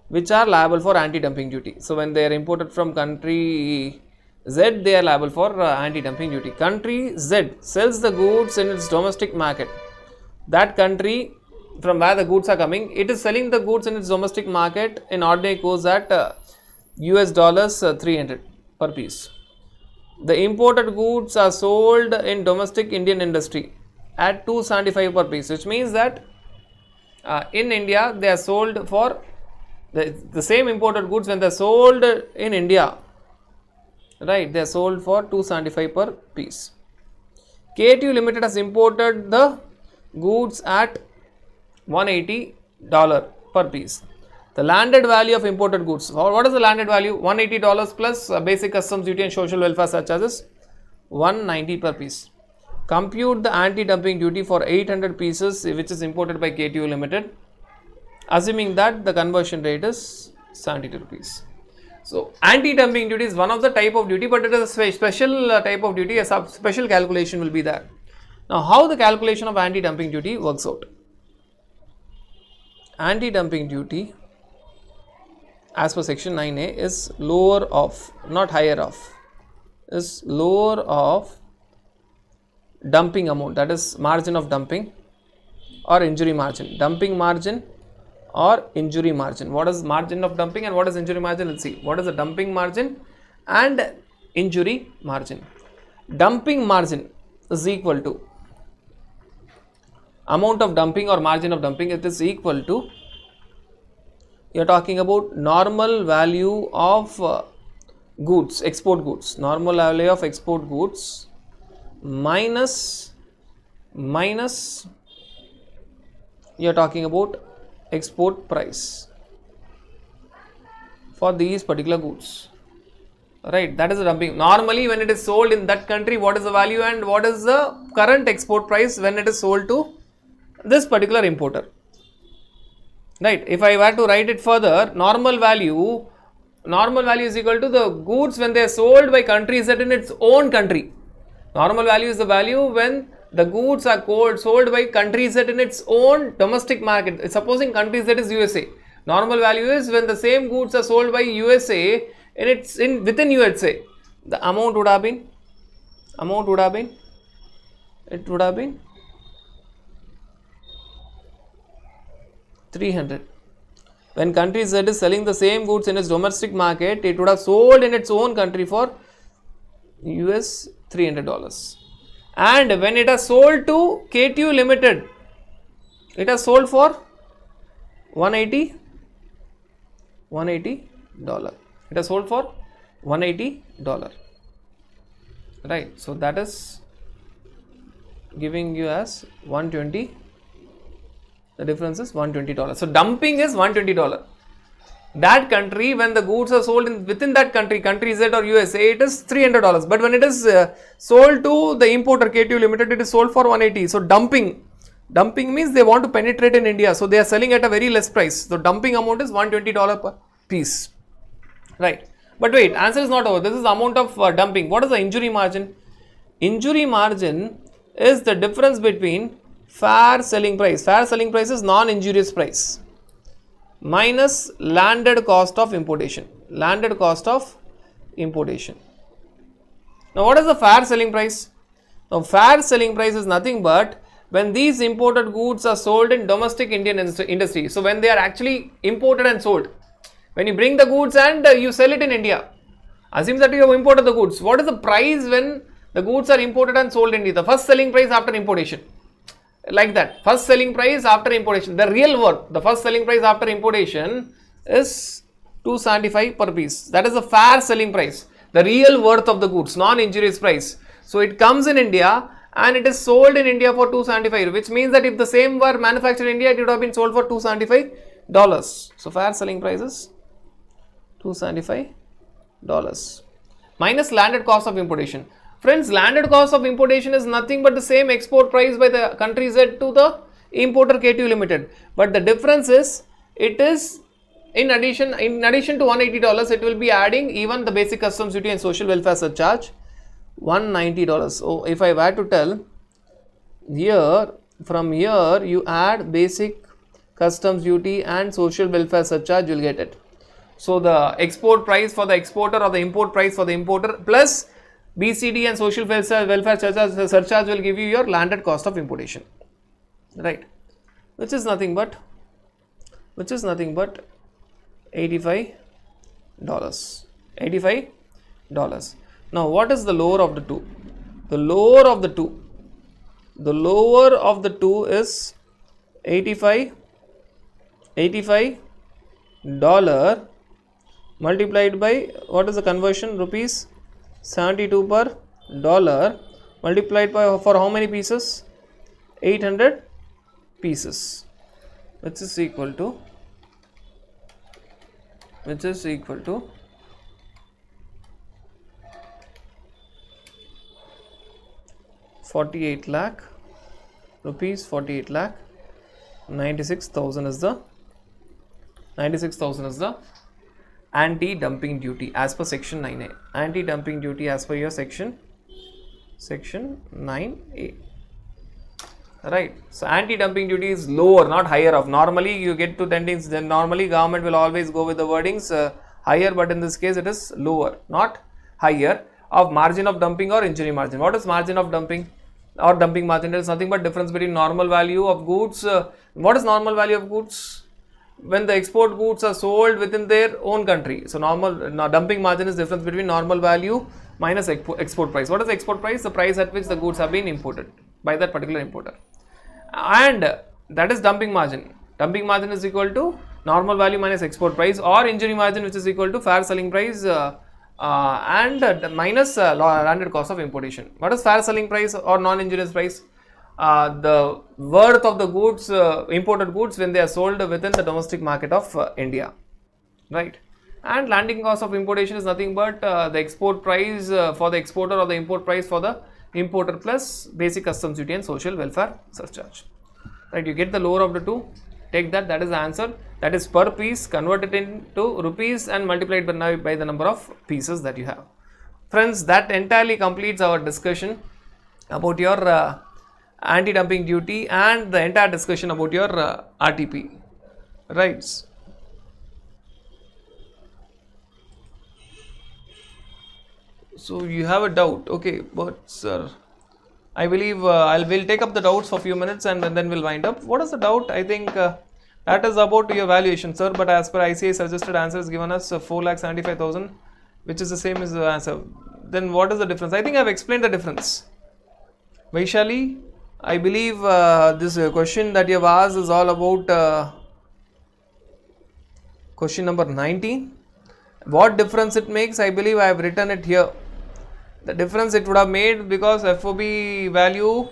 which are liable for anti-dumping duty. So when they are imported from country Z, they are liable for anti-dumping duty. Country Z sells the goods in its domestic market. That country from where the goods are coming, it is selling the goods in its domestic market in ordinary course at US dollars 300 per piece. The imported goods are sold in domestic Indian industry at 275 per piece, which means that in India they are sold for the same imported goods. When they are sold in India, right, they are sold for 275 per piece. KTU Limited has imported the goods at $180 per piece. The landed value of imported goods, what is the landed value? $180 plus basic customs duty and social welfare surcharges, 190 per piece. Compute the anti-dumping duty for 800 pieces which is imported by KTU Limited, assuming that the conversion rate is 72 rupees. So anti-dumping duty is one of the type of duty, but it is a special type of duty. A special calculation will be there. Now how the calculation of anti-dumping duty works out? Anti-dumping duty as per section 9A is lower of, not higher of. is lower of dumping amount, that is margin of dumping or injury margin. Dumping margin or injury margin. What is margin of dumping and what is injury margin? Let's see. What is the dumping margin and injury margin? Dumping margin is equal to amount of dumping or margin of dumping. It is equal to, you are talking about normal value of goods, export goods, normal value of export goods minus you are talking about export price for these particular goods, right? That is the dumping. Normally when it is sold in that country, what is the value and what is the current export price when it is sold to this particular importer, right? If I were to write it further, normal value is equal to the goods when they are sold by country Z in its own country. Normal value is the value when the goods are sold by country Z in its own domestic market. Supposing country Z is USA. Normal value is when the same goods are sold by USA within USA. The amount would have been 300. When country Z is selling the same goods in its domestic market, it would have sold in its own country for US $300. And when it has sold to KTU Limited, it has sold for $180. It has sold for $180, right? So that is giving you as 120. The difference is $120. So dumping is $120. That country, when the goods are sold within that country Z or USA, it is $300. But when it is sold to the importer KTU Limited, it is sold for 180. So dumping means they want to penetrate in India. So they are selling at a very less price. So dumping amount is $120 per piece, right? But wait, answer is not over. This is the amount of dumping. What is the injury margin? Injury margin is the difference between fair selling price. Fair selling price is non-injurious price minus landed cost of importation. Landed cost of importation. Now what is the fair selling price? Now fair selling price is nothing but when these imported goods are sold in domestic Indian industry. So when they are actually imported and sold. When you bring the goods and you sell it in India. Assume that you have imported the goods. What is the price when the goods are imported and sold in India? The first selling price after importation. Like that, first selling price after importation, the real worth, the first selling price after importation is 275 per piece. That is the fair selling price, the real worth of the goods, non-injurious price. So it comes in India and it is sold in India for 275, which means that if the same were manufactured in India, it would have been sold for $275. So fair selling price is $275 minus landed cost of importation. Friends, landed cost of importation is nothing but the same export price by the country Z to the importer KTU Limited. But the difference is, it is in addition to $180, it will be adding even the basic customs duty and social welfare surcharge, $190. So if I were to tell here, from here you add basic customs duty and social welfare surcharge, you will get it. So the export price for the exporter or the import price for the importer plus BCD and social welfare surcharge will give you your landed cost of importation, right? Which is nothing but $85. $85. Now what is the lower of the two? The lower of the two is $85 multiplied by, what is the conversion, rupees 72 per dollar multiplied by for how many pieces? 800 pieces, which is equal to 48 lakh rupees. 48 lakh 96,000 is the anti-dumping duty as per section 9A. Anti-dumping duty as per your section 9A, right? So anti-dumping duty is lower, not higher of. Normally you get to tendings, then normally government will always go with the wordings higher, but in this case it is lower, not higher. of margin of dumping or injury margin. What is margin of dumping or dumping margin? It is nothing but difference between normal value of goods. What is normal value of goods? When the export goods are sold within their own country. So dumping margin is difference between normal value minus export price. What is the export price? The price at which the goods have been imported by that particular importer, and that is dumping margin. Dumping margin is equal to normal value minus export price, or injury margin, which is equal to fair selling price minus landed cost of importation. What is fair selling price or non-injurious price? The worth of the goods, imported goods, when they are sold within the domestic market of India, right? And landing cost of importation is nothing but the export price for the exporter, or the import price for the importer, plus basic customs duty and social welfare surcharge, right? You get the lower of the two, take that, that is the answer. That is per piece, convert it into rupees and multiply it by the number of pieces that you have. Friends, that entirely completes our discussion about your anti-dumping duty and the entire discussion about your RTP, right? So you have a doubt, okay, but sir, I believe we'll take up the doubts for a few minutes and then we'll wind up. What is the doubt? I think that is about your valuation, sir, but as per ICA suggested answer is given us 4,75,000, which is the same as the answer. Then what is the difference? I think I have explained the difference. Vaishali, I believe this question that you have asked is all about question number 19. What difference it makes? I believe I have written it here. The difference it would have made, because FOB value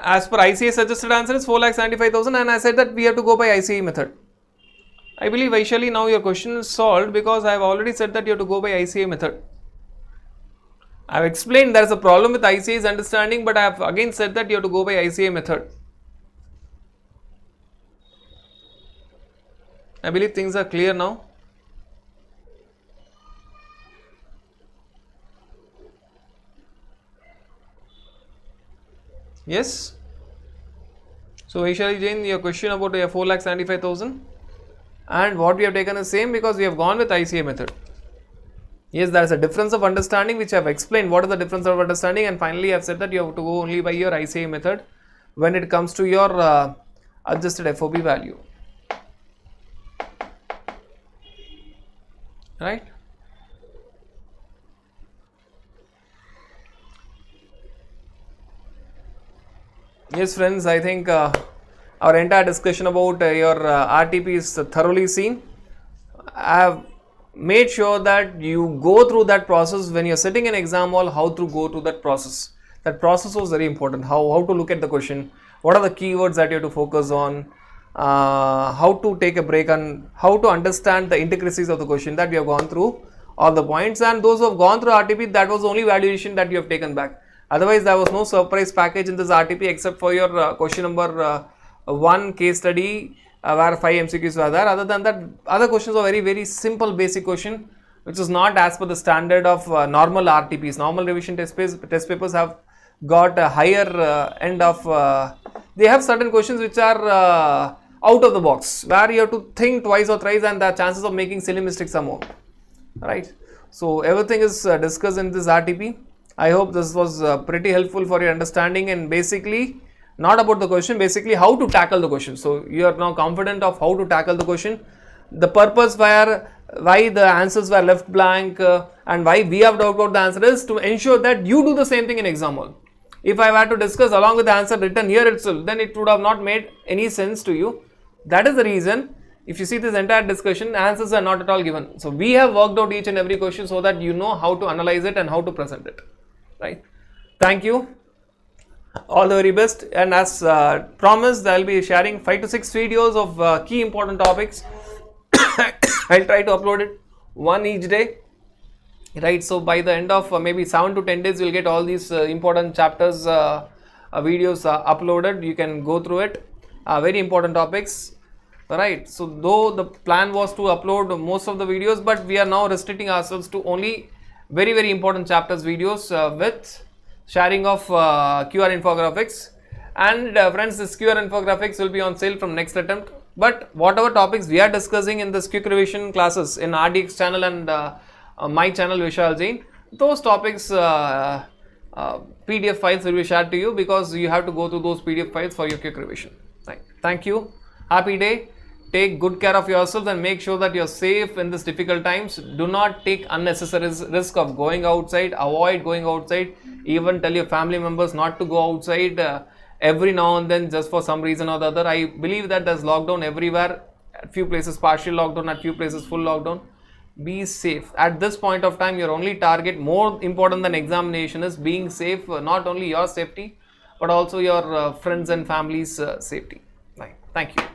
as per ICA suggested answer is 4,75,000, and I said that we have to go by ICA method. I believe Vaishali, now your question is solved, because I have already said that you have to go by ICA method. I have explained there is a problem with ICA's understanding, but I have again said that you have to go by ICA method. I believe things are clear now. Yes. So Vaishali Jain, your question about your 4,75,000, and what we have taken is same, because we have gone with ICA method. Yes, there is a difference of understanding, which I have explained what is the difference of understanding, and finally I have said that you have to go only by your ICA method when it comes to your adjusted FOB value, right? Yes friends, I think our entire discussion about your RTP is thoroughly seen. I have made sure that you go through that process when you are sitting in exam hall, how to go through that process. That process was very important, how to look at the question, what are the keywords that you have to focus on, how to take a break, and how to understand the intricacies of the question. That we have gone through all the points, and those who have gone through RTP, that was the only valuation that you have taken back. Otherwise, there was no surprise package in this RTP except for your question number 1 case study where 5 MCQs were there. Other than that, other questions are very simple basic question, which is not as per the standard of normal RTPs. Normal revision test papers have got a higher end of, they have certain questions which are out of the box, where you have to think twice or thrice, and the chances of making silly mistakes are more, right? So everything is discussed in this RTP. I hope this was pretty helpful for your understanding, and basically not about the question, basically how to tackle the question. So you are now confident of how to tackle the question. The purpose why the answers were left blank and why we have talked about the answer is to ensure that you do the same thing in exam hall. If I were to discuss along with the answer written here itself, then it would have not made any sense to you. That is the reason, if you see this entire discussion, answers are not at all given. So we have worked out each and every question so that you know how to analyze it and how to present it, right? Thank you. All the very best, and as promised, I will be sharing 5 to 6 videos of key important topics. I'll try to upload it one each day, right? So by the end of maybe 7 to 10 days, you'll get all these important chapters videos uploaded. You can go through it, very important topics, right? So though the plan was to upload most of the videos, but we are now restricting ourselves to only very important chapters videos with sharing of QR infographics. And friends, this QR infographics will be on sale from next attempt. But whatever topics we are discussing in this quick revision classes in RDX channel and my channel Vishal Jain, those topics PDF files will be shared to you, because you have to go through those PDF files for your quick revision. Right. Thank you. Happy day. Take good care of yourself and make sure that you're safe in these difficult times. Do not take unnecessary risk of going outside. Avoid going outside. Even tell your family members not to go outside every now and then, just for some reason or the other. I believe that there's lockdown everywhere. At few places partial lockdown, at few places full lockdown. Be safe. At this point of time, your only target, more important than examination, is being safe. Not only your safety, but also your friends and family's safety. Right. Thank you.